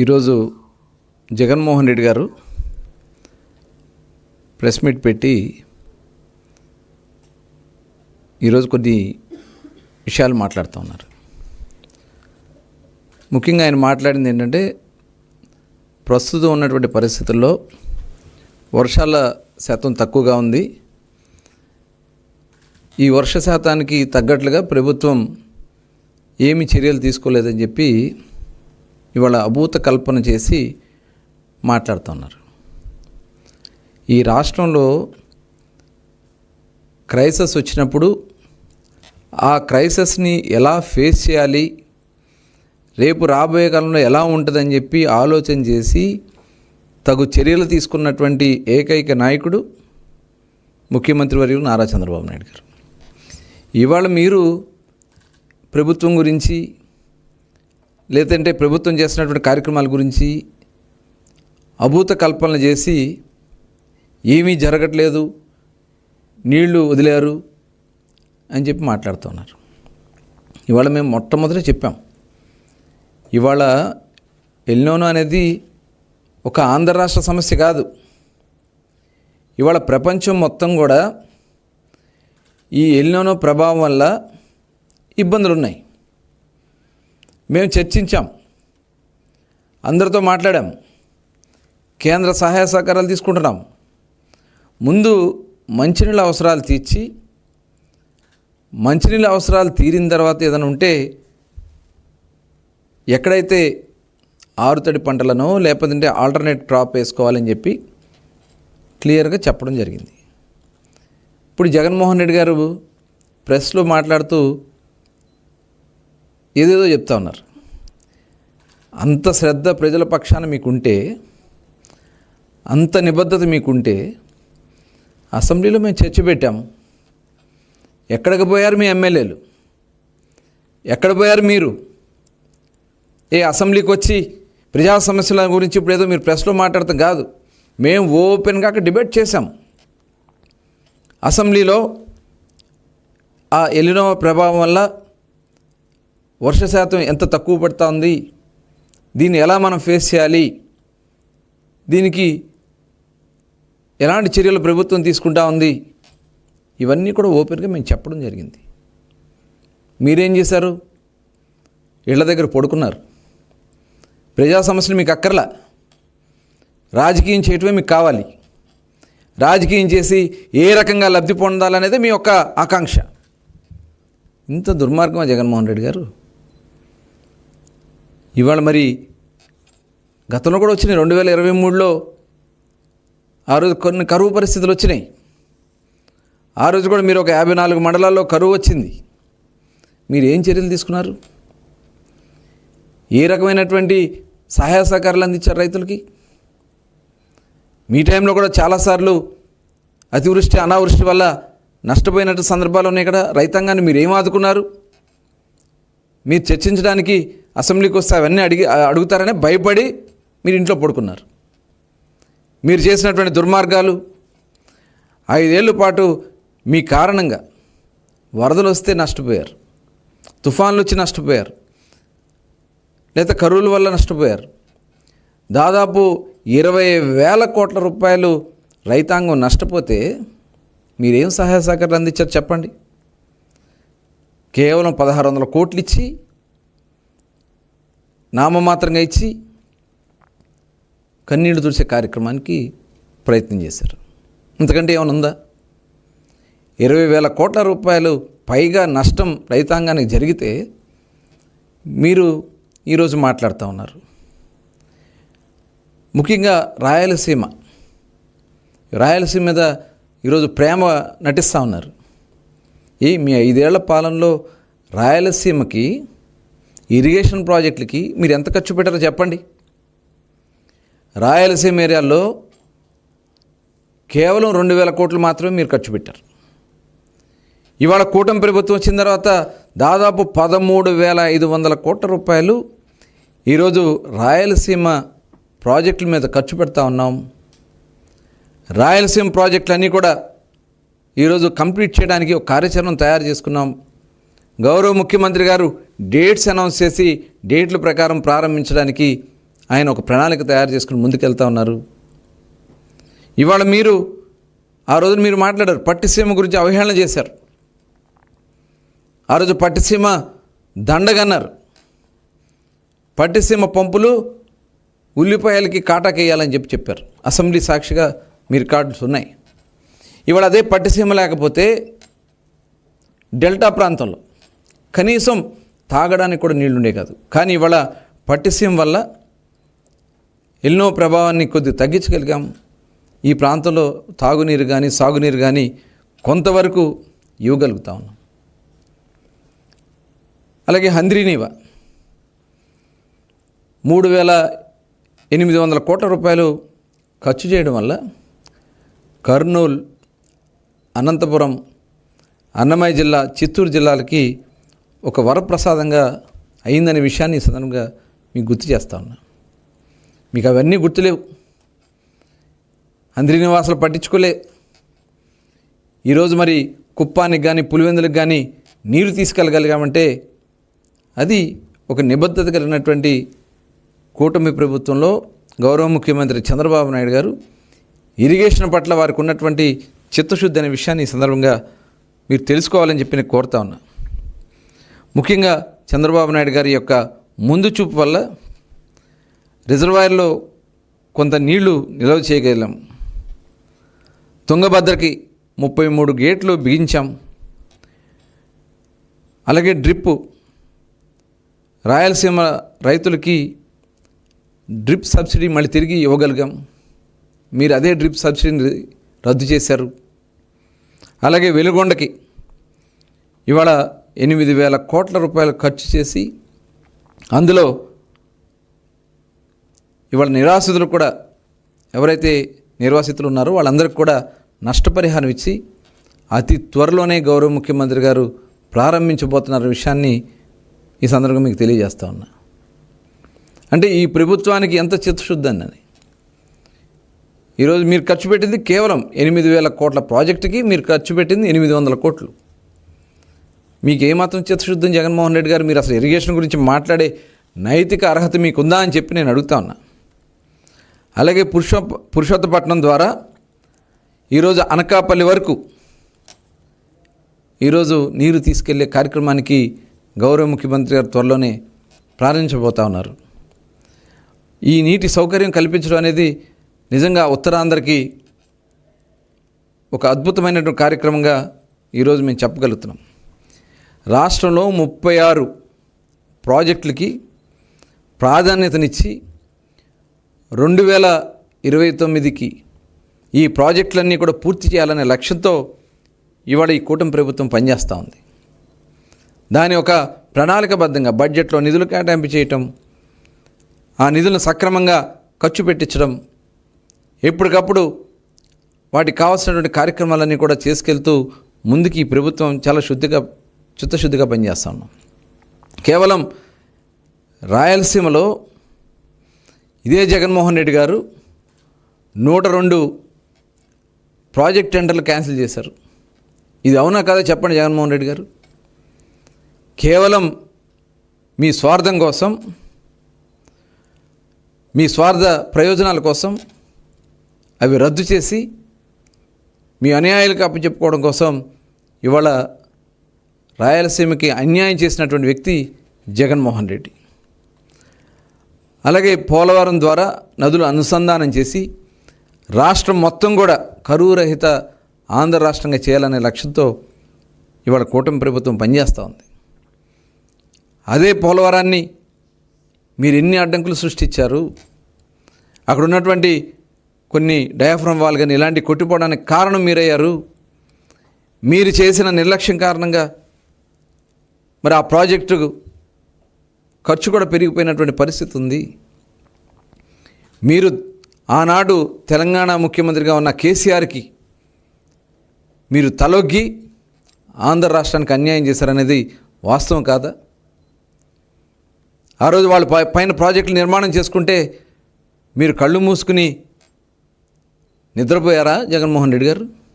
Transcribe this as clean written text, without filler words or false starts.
ఈరోజు జగన్మోహన్ రెడ్డి గారు press meet పెట్టి ఈరోజు కొన్ని విషయాలు మాట్లాడుతూ ఉన్నారు. ముఖ్యంగా ఆయన మాట్లాడింది ఏంటంటే, ప్రస్తుతం ఉన్నటువంటి పరిస్థితుల్లో వర్షాల శాతం తక్కువగా ఉంది. ఈ వర్ష శాతానికి తగ్గట్లుగా ప్రభుత్వం ఏమి చర్యలు తీసుకోలేదని చెప్పి ఇవాళ అభూత కల్పన చేసి మాట్లాడుతున్నారు. ఈ రాష్ట్రంలో క్రైసిస్ వచ్చినప్పుడు ఆ క్రైసిస్ని ఎలా ఫేస్ చేయాలి, రేపు రాబోయే కాలంలో ఎలా ఉంటుందని చెప్పి ఆలోచన చేసి తగు చర్యలు తీసుకున్నటువంటి ఏకైక నాయకుడు ముఖ్యమంత్రి వర్యులు నారా చంద్రబాబు నాయుడు గారు. ఇవాళ మీరు ప్రభుత్వం గురించి లేదంటే ప్రభుత్వం చేసినటువంటి కార్యక్రమాల గురించి అభూత కల్పనలు చేసి ఏమీ జరగట్లేదు, నీళ్లు వదిలారు అని చెప్పి మాట్లాడుతున్నారు. ఇవాళ మేము మొట్టమొదట చెప్పాం, ఇవాళ ఎల్నినో అనేది ఒక ఆంధ్ర రాష్ట్ర సమస్య కాదు. ఇవాళ ప్రపంచం మొత్తం కూడా ఈ ఎల్నినో ప్రభావం వల్ల ఇబ్బందులు ఉన్నాయి. మేము చర్చించాం, అందరితో మాట్లాడాం, కేంద్ర సహాయ సహకారాలు తీసుకుంటున్నాం. ముందు మంచినీళ్ళ అవసరాలు తీర్చి, మంచినీళ్ళ అవసరాలు తీరిన తర్వాత ఏదైనా ఉంటే ఎక్కడైతే ఆరుతడి పంటలనో లేకపోతే ఆల్టర్నేట్ క్రాప్ వేసుకోవాలని చెప్పి క్లియర్గా చెప్పడం జరిగింది. ఇప్పుడు జగన్మోహన్ రెడ్డి గారు ప్రెస్లో మాట్లాడుతూ ఏదేదో చెప్తా ఉన్నారు. అంత శ్రద్ధ ప్రజల పక్షాన మీకుంటే, అంత నిబద్ధత మీకుంటే అసెంబ్లీలో మేము చర్చ పెట్టాము. ఎక్కడికి పోయారు మీ ఎమ్మెల్యేలు? ఎక్కడ పోయారు మీరు? అసెంబ్లీకి వచ్చి ప్రజా సమస్యల గురించి ఇప్పుడు ఏదో మీరు ప్రెస్లో మాట్లాడతాం కాదు, మేము ఓపెన్గా అక్కడ డిబేట్ చేశాం. అసెంబ్లీలో ఆ ఎల్నినో ప్రభావం వల్ల వర్ష శాతం ఎంత తక్కువ పడుతూ ఉంది, దీన్ని ఎలా మనం ఫేస్ చేయాలి, దీనికి ఎలాంటి చర్యలు ప్రభుత్వం తీసుకుంటా ఉంది, ఇవన్నీ కూడా ఓపెన్గా మేము చెప్పడం జరిగింది. మీరేం చేశారు? ఇళ్ల దగ్గర పడుకున్నారు. ప్రజా సమస్యలు మీకు అక్కర్లా, రాజకీయం చేయటమే మీకు కావాలి. రాజకీయం చేసి ఏ రకంగా లబ్ధి పొందాలనేది మీ యొక్క ఆకాంక్ష. ఇంత దుర్మార్గమా జగన్మోహన్ రెడ్డి గారు? ఇవాళ మరి గతంలో కూడా వచ్చినాయి, 2023లో ఆ రోజు కొన్ని కరువు పరిస్థితులు వచ్చినాయి. ఆ రోజు కూడా మీరు ఒక 54 మండలాల్లో కరువు వచ్చింది. మీరు ఏం చర్యలు తీసుకున్నారు? ఏ రకమైనటువంటి సహాయ సహకారాలు అందించారు రైతులకి? మీ టైంలో కూడా చాలాసార్లు అతివృష్టి అనావృష్టి వల్ల నష్టపోయినట్టు సందర్భాలు ఉన్నాయి కదా. రైతాంగాన్ని మీరు ఏం ఆదుకున్నారు? మీరు చర్చించడానికి అసెంబ్లీకి వస్తే అవన్నీ అడుగుతారనే భయపడి మీరు ఇంట్లో పడుకున్నారు. మీరు చేసినటువంటి దుర్మార్గాలు, 5 ఏళ్ళ పాటు మీ కారణంగా వరదలు వస్తే నష్టపోయారు, తుఫాన్లు వచ్చి నష్టపోయారు, లేదా కరువుల వల్ల నష్టపోయారు. దాదాపు 20,000 కోట్ల రూపాయలు రైతాంగం నష్టపోతే మీరేం సహాయ సహకారాలు అందించారు చెప్పండి? కేవలం 1,600 కోట్లు ఇచ్చి, నామమాత్రంగా ఇచ్చి కన్నీళ్లు తుడిచే కార్యక్రమానికి ప్రయత్నం చేశారు. ఇంతకంటే ఏమైనా ఉందా? 20,000 కోట్ల రూపాయలు పైగా నష్టం రైతాంగానికి జరిగితే మీరు ఈరోజు మాట్లాడుతూ ఉన్నారు. ముఖ్యంగా రాయలసీమ మీద ఈరోజు ప్రేమ నటిస్తూ ఉన్నారు. మీ 5 ఏళ్ల పాలనలో రాయలసీమకి ఇరిగేషన్ ప్రాజెక్టులకి మీరు ఎంత ఖర్చు పెట్టారో చెప్పండి. రాయలసీమ ఏరియాలో కేవలం 2,000 కోట్లు మాత్రమే మీరు ఖర్చు పెట్టారు. ఇవాళ కూటమి ప్రభుత్వం వచ్చిన తర్వాత దాదాపు 13,500 కోట్ల రూపాయలు ఈరోజు రాయలసీమ ప్రాజెక్టుల మీద ఖర్చు పెడతా ఉన్నాం. రాయలసీమ ప్రాజెక్టులన్నీ కూడా ఈరోజు కంప్లీట్ చేయడానికి ఒక కార్యాచరణ తయారు చేసుకున్నాం. గౌరవ ముఖ్యమంత్రి గారు డేట్స్ అనౌన్స్ చేసి డేట్ల ప్రకారం ప్రారంభించడానికి ఆయన ఒక ప్రణాళిక తయారు చేసుకుని ముందుకెళ్తా ఉన్నారు. ఇవాళ మీరు ఆ రోజు మీరు మాట్లాడారు, పట్టిసీమ గురించి అవహేళన చేశారు. ఆ రోజు పట్టిసీమ దండగన్నారు. పట్టిసీమ పంపులు ఉల్లిపాయలకి కాటాకేయాలని చెప్పారు. అసెంబ్లీ సాక్షిగా మీ రికార్డ్స్ ఉన్నాయి. ఇవాళ అదే పట్టిసీమ లేకపోతే డెల్టా ప్రాంతంలో కనీసం తాగడానికి కూడా నీళ్లుండే కాదు. కానీ ఇవాళ పట్టిసీమ వల్ల ఎన్నో ప్రభావాన్ని కొద్దిగా తగ్గించగలిగాం. ఈ ప్రాంతంలో తాగునీరు కానీ సాగునీరు కానీ కొంతవరకు ఇవ్వగలుగుతా ఉన్నాం. అలాగే హంద్రీనీవా 3,800 కోట్ల రూపాయలు ఖర్చు చేయడం వల్ల కర్నూలు, అనంతపురం, అన్నమయ్య జిల్లా, చిత్తూరు జిల్లాలకి ఒక వరప్రసాదంగా అయిందనే విషయాన్ని ఈ సందర్భంగా మీకు గుర్తు చేస్తా ఉన్నా. మీకు అవన్నీ గుర్తులేవు. హంద్రీనీవా అసలు పట్టించుకోలే. ఈరోజు మరి కుప్పానికి కానీ పులివెందులకు కానీ నీరు తీసుకెళ్ళగలిగామంటే అది ఒక నిబద్ధత కలిగినటువంటి కూటమి ప్రభుత్వంలో గౌరవ ముఖ్యమంత్రి చంద్రబాబు నాయుడు గారు ఇరిగేషన్ పట్ల వారికి ఉన్నటువంటి చిత్తశుద్ధి అనే విషయాన్ని ఈ సందర్భంగా మీరు తెలుసుకోవాలని చెప్పి నేను కోరుతా ఉన్నా. ముఖ్యంగా చంద్రబాబు నాయుడు గారి యొక్క ముందు చూపు వల్ల రిజర్వాయర్లో కొంత నీళ్లు నిల్వ చేయగలం. తుంగభద్రకి 33 గేట్లు బిగించాం. అలాగే డ్రిప్ రాయలసీమ రైతులకి డ్రిప్ సబ్సిడీ మళ్ళీ తిరిగి ఇవ్వగలిగాం. మీరు అదే డ్రిప్ సబ్సిడీని రద్దు చేశారు. అలాగే వెలుగొండకి ఇవాళ 8,000 కోట్ల రూపాయలు ఖర్చు చేసి అందులో ఇవాళ నిరాశ్రితులు కూడా ఎవరైతే నిర్వాసితులు ఉన్నారో వాళ్ళందరికీ కూడా నష్టపరిహారం ఇచ్చి అతి త్వరలోనే గౌరవ ముఖ్యమంత్రి గారు ప్రారంభించబోతున్న విషయాన్ని ఈ సందర్భంగా మీకు తెలియజేస్తా ఉన్నా. అంటే ఈ ప్రభుత్వానికి ఎంత చిత్తశుద్ధి అని. ఈరోజు మీరు ఖర్చు పెట్టింది కేవలం 8,000 కోట్ల ప్రాజెక్టుకి మీరు ఖర్చు పెట్టింది 800 కోట్లు. మీకు ఏమాత్రం చిత్తశుద్ధం జగన్మోహన్ రెడ్డి గారు? మీరు అసలు ఇరిగేషన్ గురించి మాట్లాడే నైతిక అర్హత మీకుందా అని చెప్పి నేను అడుగుతా ఉన్నా. అలాగే పురుషోత్తపట్నం ద్వారా ఈరోజు అనకాపల్లి వరకు ఈరోజు నీరు తీసుకెళ్లే కార్యక్రమానికి గౌరవ ముఖ్యమంత్రి గారు త్వరలోనే ప్రారంభించబోతా ఉన్నారు. ఈ నీటి సౌకర్యం కల్పించడం అనేది నిజంగా ఉత్తరాంధ్రకి ఒక అద్భుతమైనటువంటి కార్యక్రమంగా ఈరోజు మేము చెప్పగలుగుతున్నాం. రాష్ట్రంలో 36 ప్రాజెక్టులకి ప్రాధాన్యతనిచ్చి 2029కి ఈ ప్రాజెక్టులన్నీ కూడా పూర్తి చేయాలనే లక్ష్యంతో ఇవాళ ఈ కూటమి ప్రభుత్వం పనిచేస్తూ ఉంది. దాని ఒక ప్రణాళికబద్ధంగా బడ్జెట్లో నిధులు కేటాయింపు చేయటం, ఆ నిధులను సక్రమంగా ఖర్చు పెట్టించడం, ఎప్పటికప్పుడు వాటికి కావాల్సినటువంటి కార్యక్రమాలన్నీ కూడా చేసుకెళ్తూ ముందుకు ఈ ప్రభుత్వం చాలా చిత్తశుద్ధిగా పనిచేస్తూ ఉన్నాం. కేవలం రాయలసీమలో ఇదే జగన్మోహన్ రెడ్డి గారు 102 ప్రాజెక్ట్ టెండర్లు క్యాన్సిల్ చేశారు. ఇది అవునా కాదా చెప్పండి జగన్మోహన్ రెడ్డి గారు? కేవలం మీ స్వార్థం కోసం, మీ స్వార్థ ప్రయోజనాల కోసం అవి రద్దు చేసి మీ అన్యాయాలకు అప్పచెప్పుకోవడం కోసం ఇవాళ రాయలసీమకి అన్యాయం చేసినటువంటి వ్యక్తి జగన్మోహన్ రెడ్డి. అలాగే పోలవరం ద్వారా నదులు అనుసంధానం చేసి రాష్ట్రం మొత్తం కూడా కరువు రహిత ఆంధ్ర రాష్ట్రంగా చేయాలనే లక్ష్యంతో ఇవాళ కూటమి ప్రభుత్వం పనిచేస్తూ ఉంది. అదే పోలవరాన్ని మీరు ఎన్ని అడ్డంకులు సృష్టించారు? అక్కడ ఉన్నటువంటి కొన్ని డయాఫ్రమ్ వాల్ కానీ ఇలాంటి కొట్టిపోవడానికి కారణం మీరయ్యారు. మీరు చేసిన నిర్లక్ష్యం కారణంగా మరి ఆ ప్రాజెక్టు ఖర్చు కూడా పెరిగిపోయినటువంటి పరిస్థితి ఉంది. మీరు ఆనాడు తెలంగాణ ముఖ్యమంత్రిగా ఉన్న కేసీఆర్కి మీరు తలొగ్గి ఆంధ్ర రాష్ట్రానికి అన్యాయం చేశారనేది వాస్తవం కాదా? ఆ రోజు వాళ్ళు పైన ప్రాజెక్టులు నిర్మాణం చేసుకుంటే మీరు కళ్ళు మూసుకుని నిద్రపోయారా జగన్మోహన్ రెడ్డి గారు?